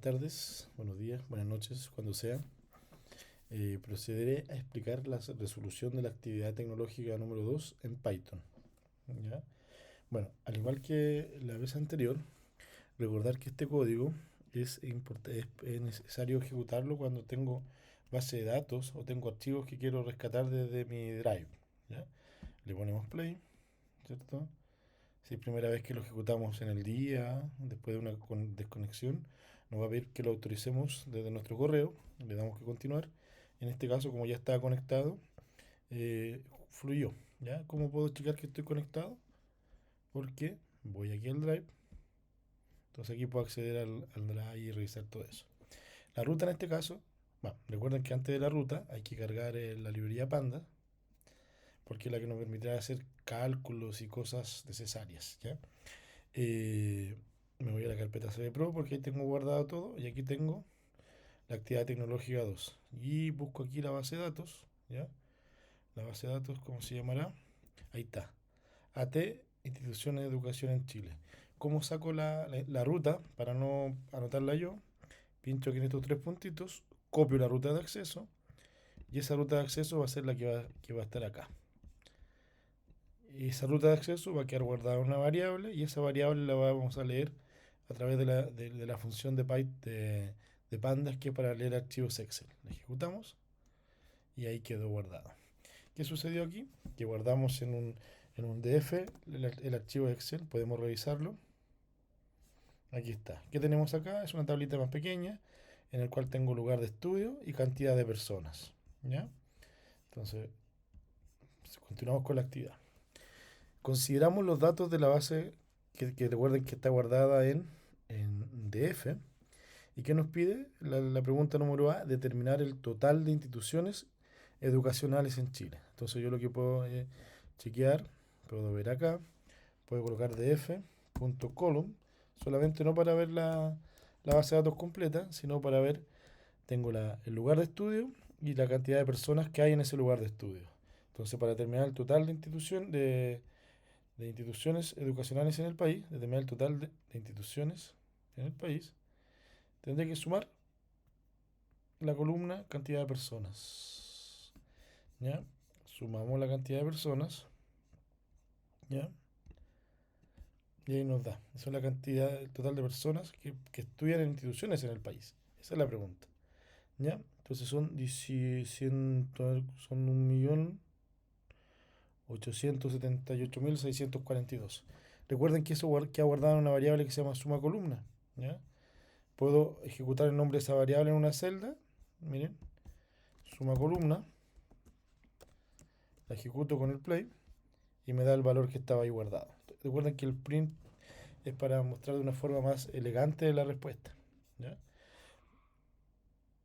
Tardes, buenos días, buenas noches, cuando sea. Procederé a explicar la resolución de la actividad tecnológica número 2 en Python. ¿Ya? Bueno, al igual que la vez anterior, recordar que este código es necesario ejecutarlo cuando tengo base de datos o tengo archivos que quiero rescatar desde mi drive. ¿Ya? Le ponemos play, ¿cierto? Si es primera vez que lo ejecutamos en el día, después de una desconexión, nos va a pedir que lo autoricemos desde nuestro correo, le damos que continuar. En este caso, como ya estaba conectado, fluyó. ¿Ya? ¿Cómo puedo checar que estoy conectado? Porque voy aquí al Drive, entonces aquí puedo acceder al Drive y revisar todo eso. La ruta en este caso, bueno, recuerden que antes de la ruta hay que cargar la librería Panda, porque es la que nos permitirá hacer cálculos y cosas necesarias. ¿Ya? Eh, Me voy a la carpeta CD Pro porque ahí tengo guardado todo y aquí tengo la actividad tecnológica 2 y busco aquí la base de datos, ¿ya? La base de datos, ¿cómo se llamará? Ahí está. AT, Instituciones de Educación en Chile. ¿Cómo saco la ruta para no anotarla yo? Pincho aquí en estos tres puntitos, copio la ruta de acceso y esa ruta de acceso va a ser la que va a estar acá. Y esa ruta de acceso va a quedar guardada en una variable y esa variable la vamos a leer a través de la función de pandas que es para leer archivos Excel. La ejecutamos y ahí quedó guardado. ¿Qué sucedió aquí? Que guardamos en un DF el archivo Excel, podemos revisarlo. Aquí está. ¿Qué tenemos acá? Es una tablita más pequeña en el cual tengo lugar de estudio y cantidad de personas. ¿Ya? Entonces, continuamos con la actividad. Consideramos los datos de la base que recuerden que está guardada en DF y que nos pide la pregunta número A, determinar el total de instituciones educacionales en Chile. Entonces yo lo que puedo chequear, puedo ver acá, puedo colocar df.column, solamente no para ver la base de datos completa, sino para ver, tengo el lugar de estudio y la cantidad de personas que hay en ese lugar de estudio. Entonces para determinar el total de instituciones educacionales en el país, determinar el total de instituciones en el país, tendré que sumar la columna cantidad de personas. ¿Ya? Sumamos la cantidad de personas. ¿Ya? Y ahí nos da. Esa es la cantidad el total de personas que estudian en instituciones en el país. Esa es la pregunta. ¿Ya? Entonces son 1.878.642. Recuerden que eso que ha guardado una variable que se llama suma columna. ¿Ya? Puedo ejecutar el nombre de esa variable en una celda. Miren, suma columna. La ejecuto con el play y me da el valor que estaba ahí guardado. Recuerden que el print es para mostrar de una forma más elegante la respuesta. ¿Ya?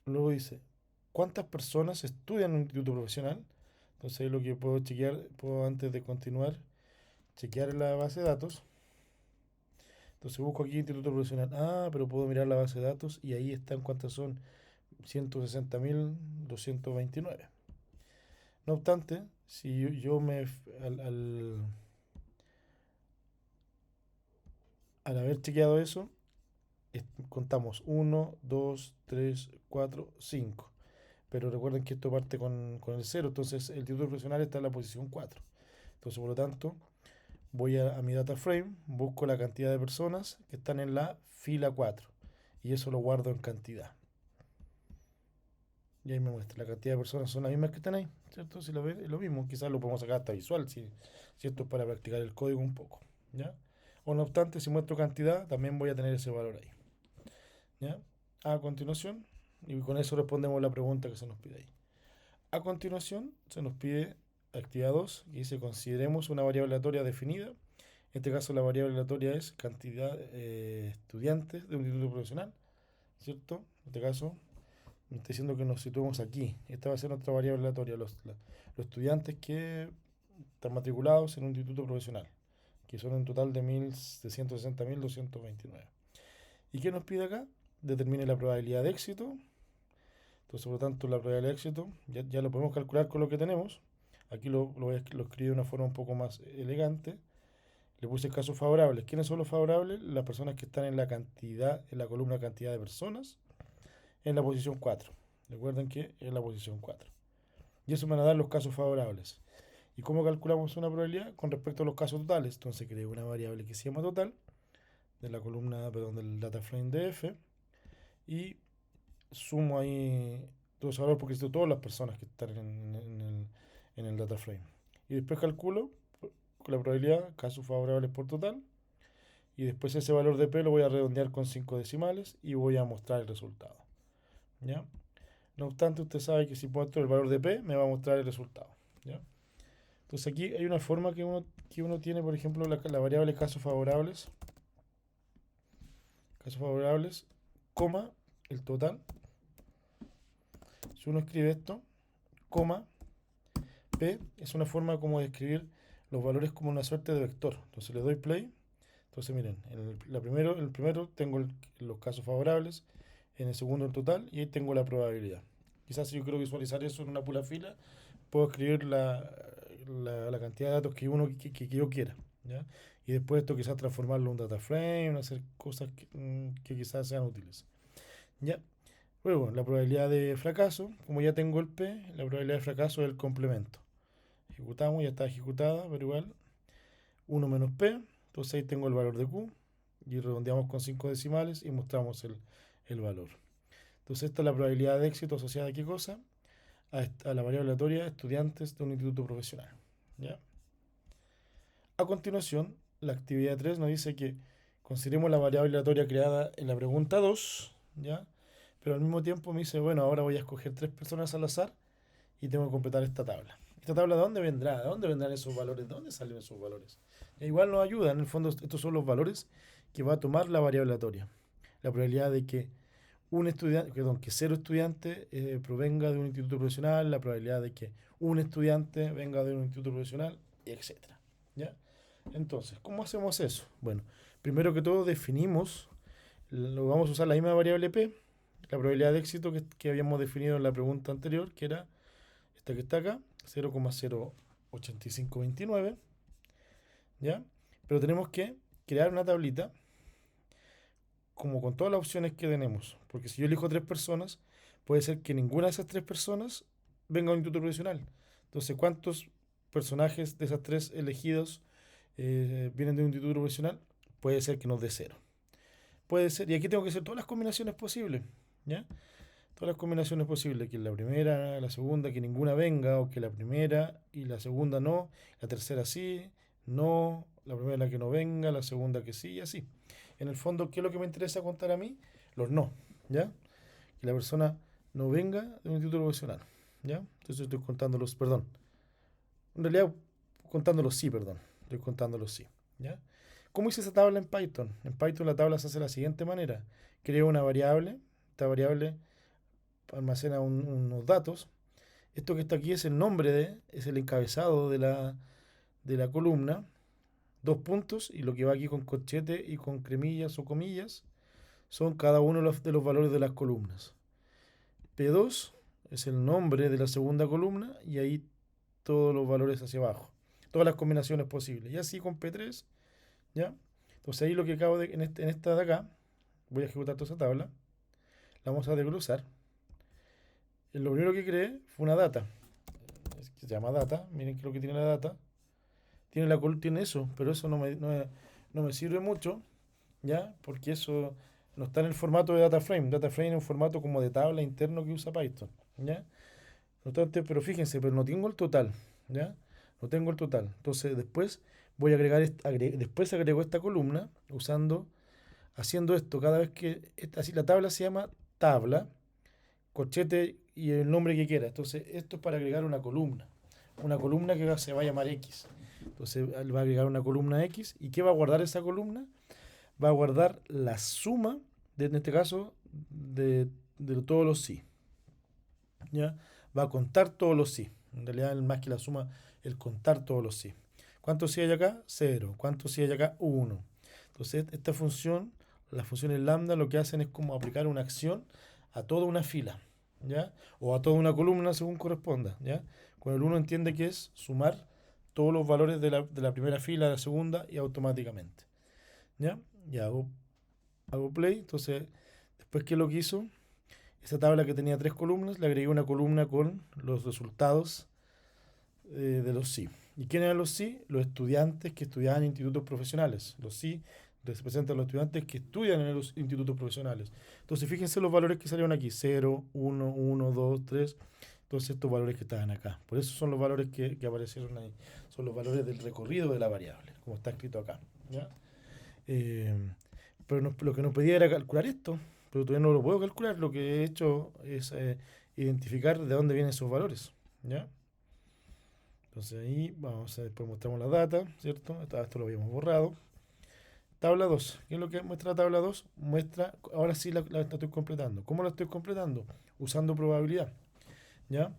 Luego dice, ¿cuántas personas estudian en un instituto profesional? Entonces ahí lo que puedo chequear, puedo antes de continuar, chequear la base de datos. Entonces busco aquí instituto profesional. Ah, pero puedo mirar la base de datos y ahí están cuántas son. 160.229. No obstante, si yo al haber chequeado eso, contamos uno 2 3 4 5. Pero recuerden que esto parte con el cero, entonces el título profesional está en la posición 4. Entonces, por lo tanto, voy a mi data frame, busco la cantidad de personas que están en la fila 4 y eso lo guardo en cantidad. Y ahí me muestra, la cantidad de personas son las mismas que están ahí, ¿cierto? Si lo ven, es lo mismo, quizás lo podemos sacar hasta visual, si esto es para practicar el código un poco, ¿ya? O no obstante, si muestro cantidad, también voy a tener ese valor ahí, ¿ya? A continuación, y con eso respondemos la pregunta que se nos pide ahí. A continuación, se nos pide actividad 2, que dice consideremos una variable aleatoria definida. En este caso, la variable aleatoria es cantidad de estudiantes de un instituto profesional, ¿cierto? En este caso, me está diciendo que nos situemos aquí. Esta va a ser nuestra variable aleatoria, los estudiantes que están matriculados en un instituto profesional, que son un total de 160.229. ¿Y qué nos pide acá? Determine la probabilidad de éxito. Entonces, por lo tanto, la probabilidad de éxito ya lo podemos calcular con lo que tenemos. Aquí lo escribo de una forma un poco más elegante. Le puse casos favorables. ¿Quiénes son los favorables? Las personas que están en la cantidad, en la columna cantidad de personas, en la posición 4. Recuerden que es la posición 4. Y eso me van a dar los casos favorables. ¿Y cómo calculamos una probabilidad? Con respecto a los casos totales. Entonces creo una variable que se llama total, de la columna, perdón, del data frame de F, y sumo ahí todos los valores porque necesito todas las personas que están en el data frame. Y después calculo la probabilidad, casos favorables por total, y después ese valor de P lo voy a redondear con 5 decimales y voy a mostrar el resultado. ¿Ya? No obstante, usted sabe que si muestro el valor de P, me va a mostrar el resultado. ¿Ya? Entonces aquí hay una forma que uno tiene, por ejemplo, la variable casos favorables, coma, el total. Si uno escribe esto, coma, P, es una forma como de escribir los valores como una suerte de vector. Entonces le doy play. Entonces miren, en el primero tengo los casos favorables, en el segundo el total y ahí tengo la probabilidad. Quizás si yo quiero visualizar eso en una pura fila, puedo escribir la cantidad de datos que yo quiera. ¿Ya? Y después esto quizás transformarlo en un data frame, hacer cosas que quizás sean útiles. ¿Ya? Luego, la probabilidad de fracaso, como ya tengo el P, la probabilidad de fracaso es el complemento. Ejecutamos, ya está ejecutada, pero igual 1 menos P, entonces ahí tengo el valor de Q y redondeamos con 5 decimales y mostramos el valor. Entonces esta es la probabilidad de éxito asociada a qué cosa? A la variable aleatoria estudiantes de un instituto profesional. ¿Ya? A continuación, la actividad 3 nos dice que consideremos la variable aleatoria creada en la pregunta 2, ¿ya? Pero al mismo tiempo me dice, bueno, ahora voy a escoger 3 personas al azar y tengo que completar esta tabla. ¿Esta tabla de dónde vendrá? ¿De dónde vendrán esos valores? ¿De dónde salen esos valores? E igual nos ayuda, en el fondo estos son los valores que va a tomar la variable aleatoria. La probabilidad de que un estudiante, perdón, que 0 estudiantes provenga de un instituto profesional, la probabilidad de que un estudiante venga de un instituto profesional, etcétera. ¿Ya? Entonces, ¿cómo hacemos eso? Bueno, primero que todo definimos, vamos a usar la misma variable P, la probabilidad de éxito que habíamos definido en la pregunta anterior, que era esta que está acá, 0,08529, ¿ya? Pero tenemos que crear una tablita como con todas las opciones que tenemos, porque si yo elijo 3 personas, puede ser que ninguna de esas 3 personas venga a un instituto profesional. Entonces, ¿cuántos personajes de esas 3 elegidos vienen de un instituto profesional? Puede ser que nos dé 0. Puede ser, y aquí tengo que hacer todas las combinaciones posibles, ¿ya? Todas las combinaciones posibles, que la primera, la segunda, que ninguna venga, o que la primera y la segunda no, la tercera sí, no, la primera que no venga, la segunda que sí, y así. En el fondo, ¿qué es lo que me interesa contar a mí? Los no, ¿ya? Que la persona no venga de un instituto profesional, ¿ya? Entonces estoy contando los, perdón, en realidad contando los sí, perdón, estoy contando los sí, ¿ya? ¿Cómo hice esa tabla en Python? En Python la tabla se hace de la siguiente manera. Creo una variable, esta variable almacena unos datos. Esto que está aquí es el nombre es el encabezado de la columna, 2 puntos, y lo que va aquí con corchete y con cremillas o comillas son cada uno de los valores de las columnas. P2 es el nombre de la segunda columna y ahí todos los valores hacia abajo, todas las combinaciones posibles. Y así con P3, ¿ya? Entonces ahí lo que acabo de, en esta de acá, voy a ejecutar toda esa tabla, la vamos a desglosar. Lo primero que creé fue una data, se llama data, miren qué es lo que tiene la data. Tiene eso, pero eso no me sirve mucho, ¿ya? Porque eso no está en el formato de data frame. Data frame es un formato como de tabla interno que usa Python, ¿ya? No obstante, pero fíjense, pero no tengo el total, ¿ya? No tengo el total. Entonces después voy a después agrego esta columna haciendo esto cada vez que, así la tabla se llama tabla, corchete y el nombre que quiera. Entonces esto es para agregar una columna que se va a llamar X. Entonces va a agregar una columna X. ¿Y qué va a guardar esa columna? Va a guardar la suma, en este caso, de todos los sí. ¿Ya? Va a contar todos los sí. En realidad, más que la suma, el contar todos los sí. ¿Cuántos sí hay acá? 0. ¿Cuántos sí hay acá? 1. Entonces, esta función, las funciones lambda, lo que hacen es como aplicar una acción a toda una fila, ¿ya? O a toda una columna según corresponda, ¿ya? Cuando el 1 entiende que es sumar todos los valores de la primera fila a la segunda y automáticamente. ¿Ya? Y hago play. Entonces, después, ¿qué es lo que hizo? Esa tabla que tenía 3 columnas, le agregué una columna con los resultados de los sí. ¿Y quiénes eran los sí? Los estudiantes que estudiaban en institutos profesionales. Los sí representan a los estudiantes que estudian en los institutos profesionales. Entonces, fíjense los valores que salieron aquí: 0, 1, 1, 2, 3. Entonces, estos valores que estaban acá. Por eso son los valores que aparecieron ahí. Son los valores del recorrido de la variable, como está escrito acá. ¿Ya? Eh, pero lo que nos pedía era calcular esto, pero todavía no lo puedo calcular. Lo que he hecho es identificar de dónde vienen esos valores. ¿Ya? Entonces ahí vamos a después mostramos la data, ¿cierto? Esto lo habíamos borrado. Tabla 2. ¿Qué es lo que muestra la tabla 2? Muestra, ahora sí la estoy completando. ¿Cómo la estoy completando? Usando probabilidad. ¿Ya?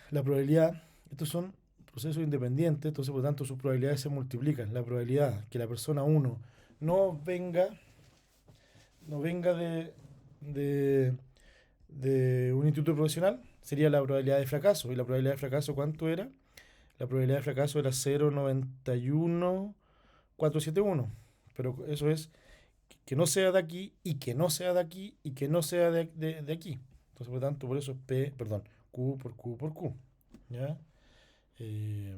La probabilidad, estos son procesos independientes, entonces por lo tanto sus probabilidades se multiplican. La probabilidad que la persona 1 no venga, no venga de, de un instituto profesional sería la probabilidad de fracaso. ¿Y la probabilidad de fracaso cuánto era? La probabilidad de fracaso era 0,91471. Pero eso es que no sea de aquí y que no sea de aquí y que no sea de aquí. Entonces, por lo tanto, por eso es P, perdón, Q por Q por Q. ¿Ya? Eh,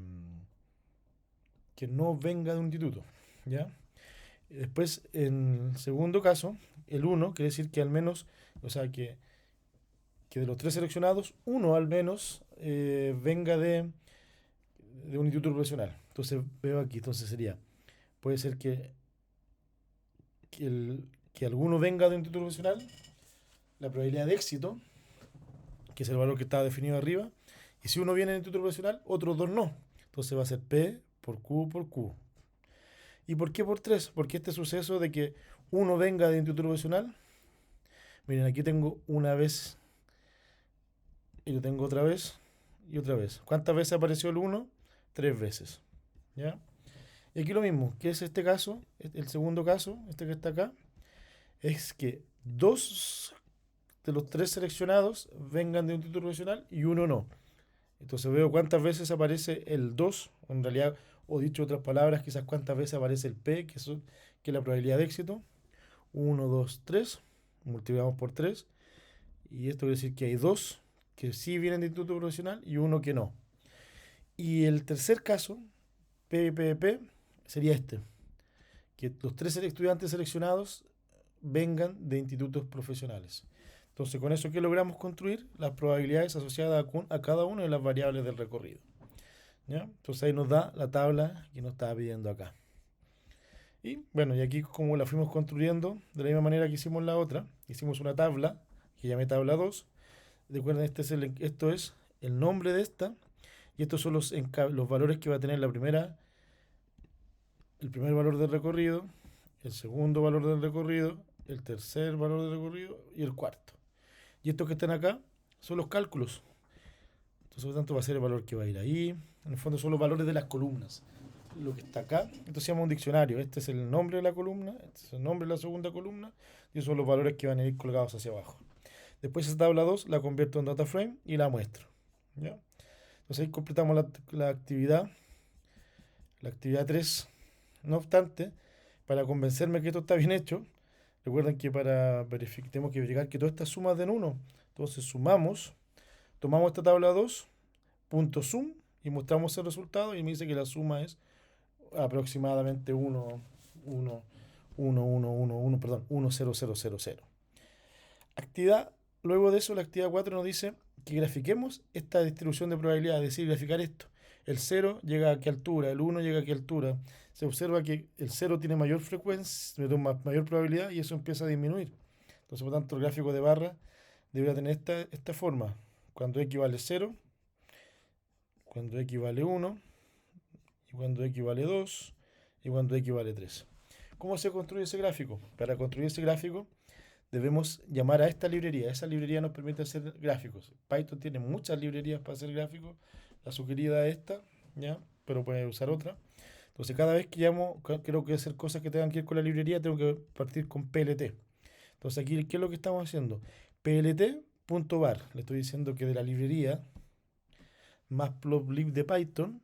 que no venga de un instituto. ¿Ya? Después, en el segundo caso, el uno quiere decir que al menos, o sea, que de los 3 seleccionados, uno al menos venga de un instituto profesional. Entonces, veo aquí, entonces sería, puede ser que alguno venga de un instituto profesional, la probabilidad de éxito, que es el valor que está definido arriba, y si uno viene del instituto profesional, otros dos no. Entonces va a ser P por Q por Q. ¿Y por qué por 3? Porque este suceso de que uno venga de un instituto profesional, miren, aquí tengo una vez, y lo tengo otra vez, y otra vez. ¿Cuántas veces apareció el uno? 3 veces. ¿Ya? Y aquí lo mismo, que es este caso, el segundo caso, este que está acá, es que dos de los 3 seleccionados vengan de un título profesional y uno no. Entonces veo cuántas veces aparece el 2 en realidad, o dicho otras palabras, quizás cuántas veces aparece el P, que es la probabilidad de éxito. 1, 2, 3, multiplicamos por 3, y esto quiere decir que hay dos que sí vienen de instituto profesional y uno que no. Y el tercer caso, PPP, sería este, que los 3 estudiantes seleccionados vengan de institutos profesionales. Entonces, con eso, ¿qué logramos construir? Las probabilidades asociadas a cada una de las variables del recorrido. ¿Ya? Entonces ahí nos da la tabla que nos estaba pidiendo acá. Y bueno, y aquí como la fuimos construyendo, de la misma manera que hicimos la otra, hicimos una tabla, que llamé tabla 2. Recuerden, esto es el nombre de esta, y estos son los valores que va a tener el primer valor del recorrido, el segundo valor del recorrido, el tercer valor del recorrido y el cuarto. Y estos que están acá son los cálculos. Entonces, por lo tanto, va a ser el valor que va a ir ahí. En el fondo son los valores de las columnas. Lo que está acá, esto se llama un diccionario. Este es el nombre de la columna, este es el nombre de la segunda columna, y esos son los valores que van a ir colgados hacia abajo. Después esa tabla 2 la convierto en data frame y la muestro. ¿Ya? Entonces ahí completamos la actividad 3. No obstante, para convencerme que esto está bien hecho, recuerden que tenemos que verificar que todas estas sumas den 1. Entonces sumamos, tomamos esta tabla 2, punto sum, y mostramos el resultado y me dice que la suma es aproximadamente 1,000. Actividad, luego de eso, la actividad 4 nos dice que grafiquemos esta distribución de probabilidad, es decir, graficar esto. El 0 llega a qué altura, el 1 llega a qué altura. Se observa que el 0 tiene mayor frecuencia, mayor probabilidad, y eso empieza a disminuir. Entonces, por tanto, el gráfico de barra debería tener esta forma. Cuando x vale 0, cuando x vale 1, y cuando x vale 2, y cuando x vale 3. ¿Cómo se construye ese gráfico? Para construir ese gráfico debemos llamar a esta librería. Esa librería nos permite hacer gráficos. Python tiene muchas librerías para hacer gráficos. La sugerida es esta, ¿ya? Pero puede usar otra. Entonces, cada vez que quiero que hacer cosas que tengan que ir con la librería, tengo que partir con PLT. Entonces, aquí, ¿qué es lo que estamos haciendo? PLT.var. Le estoy diciendo que de la librería más plotlib de Python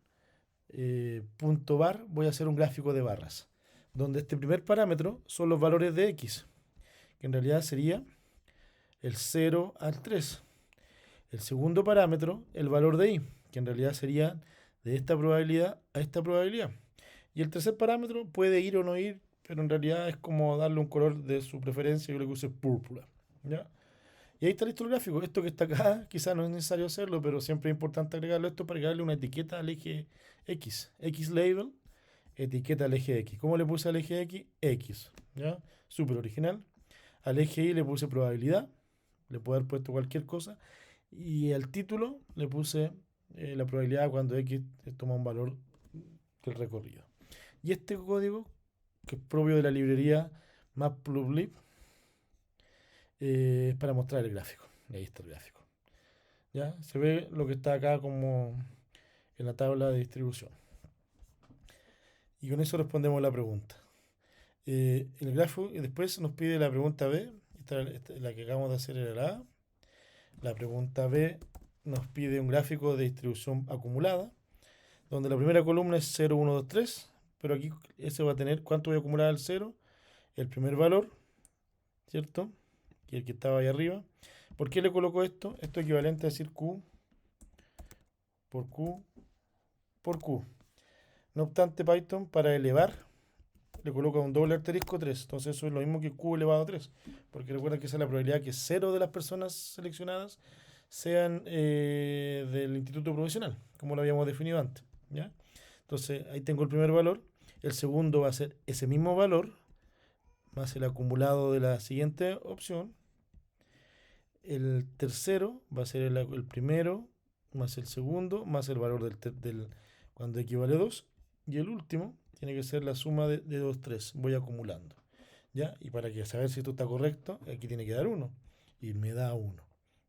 punto bar, voy a hacer un gráfico de barras, donde este primer parámetro son los valores de x, que en realidad sería el 0 al 3. El segundo parámetro, el valor de y, que en realidad sería de esta probabilidad a esta probabilidad. Y el tercer parámetro puede ir o no ir, pero en realidad es como darle un color de su preferencia. Yo le puse púrpura. ¿Ya? Y ahí está listo el gráfico. Esto que está acá, quizás no es necesario hacerlo, pero siempre es importante agregarlo esto para darle una etiqueta al eje X. X label, etiqueta al eje X. ¿Cómo le puse al eje X? X. ¿Ya? Súper original. Al eje Y le puse probabilidad. Le puedo haber puesto cualquier cosa. Y al título le puse la probabilidad cuando X toma un valor del recorrido. Y este código, que es propio de la librería Matplotlib, es para mostrar el gráfico. Y ahí está el gráfico. ¿Ya? Se ve lo que está acá como en la tabla de distribución. Y con eso respondemos la pregunta. El gráfico, y después nos pide la pregunta B. La que acabamos de hacer era la A. La pregunta B nos pide un gráfico de distribución acumulada, donde la primera columna es 0, 1, 2, 3, pero aquí ese va a tener, ¿cuánto voy a acumular al 0? El primer valor, ¿cierto? Y el que estaba ahí arriba. ¿Por qué le coloco esto? Esto es equivalente a decir Q por Q por Q. No obstante, Python para elevar le coloca un doble asterisco 3. Entonces eso es lo mismo que Q elevado a 3. Porque recuerda que esa es la probabilidad que 0 de las personas seleccionadas sean del instituto profesional, como lo habíamos definido antes. ¿Ya? Entonces ahí tengo el primer valor. El segundo va a ser ese mismo valor más el acumulado de la siguiente opción. El tercero va a ser el primero más el segundo más el valor cuando equivale a 2. Y el último tiene que ser la suma de 2, 3. Voy acumulando. ¿Ya? Y para que saber si esto está correcto, aquí tiene que dar 1. Y me da 1.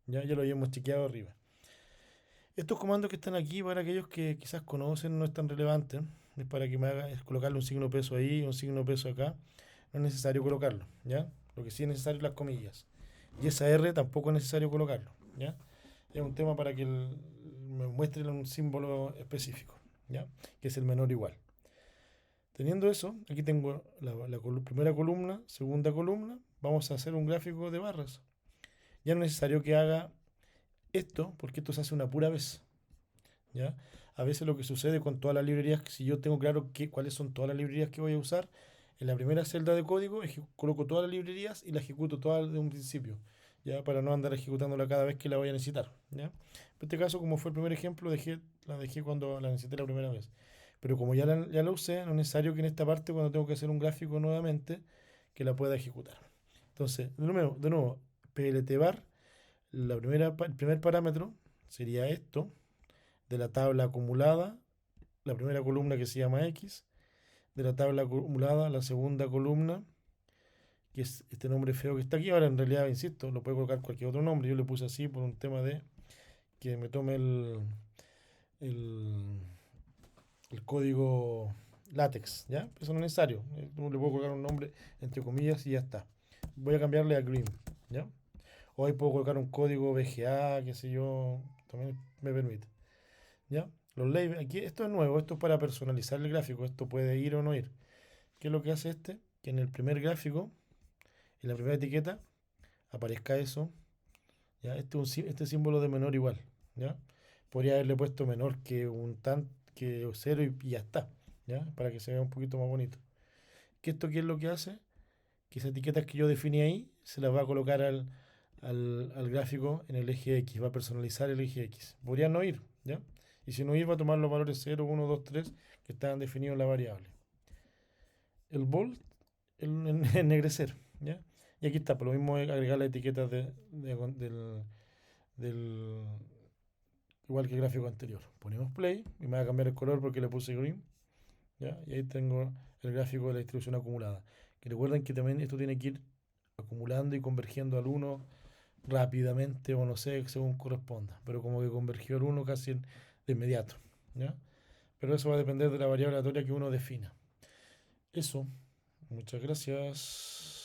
Ya lo habíamos chequeado arriba. Estos comandos que están aquí, para aquellos que quizás conocen, no es tan relevante. Es para que me haga es colocarle un signo peso ahí, un signo peso acá. No es necesario colocarlo. ¿Ya? Lo que sí es necesario es las comillas. Y esa R tampoco es necesario colocarlo. ¿Ya? Es un tema para que me muestre un símbolo específico. ¿Ya? Que es el menor igual. Teniendo eso, aquí tengo primera columna, segunda columna. Vamos a hacer un gráfico de barras. Ya no es necesario que haga esto, porque esto se hace una pura vez. ¿Ya? A veces lo que sucede con todas las librerías, si yo tengo claro cuáles son todas las librerías que voy a usar, en la primera celda de código coloco todas las librerías y las ejecuto todas de un principio, ¿ya? Para no andar ejecutándola cada vez que la voy a necesitar. ¿Ya? En este caso, como fue el primer ejemplo, la dejé cuando la necesité la primera vez. Pero como ya la usé, no es necesario que en esta parte, cuando tengo que hacer un gráfico nuevamente, que la pueda ejecutar. Entonces, de nuevo PLT bar, el primer parámetro sería esto, de la tabla acumulada, la primera columna que se llama X, de la tabla acumulada, la segunda columna, que es este nombre feo que está aquí. Ahora, en realidad, insisto, lo puede colocar cualquier otro nombre. Yo le puse así por un tema de que me tome el, el código látex, ¿ya? Eso no es necesario. Le puedo colocar un nombre entre comillas y ya está. Voy a cambiarle a green, ¿ya? O ahí puedo colocar un código VGA, qué sé yo, también me permite, ¿ya? Los labels, aquí esto es nuevo, esto es para personalizar el gráfico, esto puede ir o no ir. ¿Qué es lo que hace este? Que en el primer gráfico, en la primera etiqueta, aparezca eso, ¿ya? Este símbolo de menor igual, ¿ya? Podría haberle puesto menor que que 0 y ya está, ¿ya? Para que se vea un poquito más bonito. ¿Qué es lo que hace? Que esas etiquetas que yo definí ahí se las va a colocar al gráfico en el eje X, va a personalizar el eje X. Podría no ir, ¿ya? Y si no ir, va a tomar los valores 0, 1, 2, 3 que están definidos en la variable. El bold, el ennegrecer, ¿ya? Y aquí está, por lo mismo agregar las etiquetas del igual que el gráfico anterior. Ponemos play y me va a cambiar el color porque le puse green, ¿ya? Y ahí tengo el gráfico de la distribución acumulada. Que recuerden que también esto tiene que ir acumulando y convergiendo al 1 rápidamente o no sé, según corresponda. Pero como que convergió al 1 casi de inmediato, ¿ya? Pero eso va a depender de la variable aleatoria que uno defina. Eso. Muchas gracias.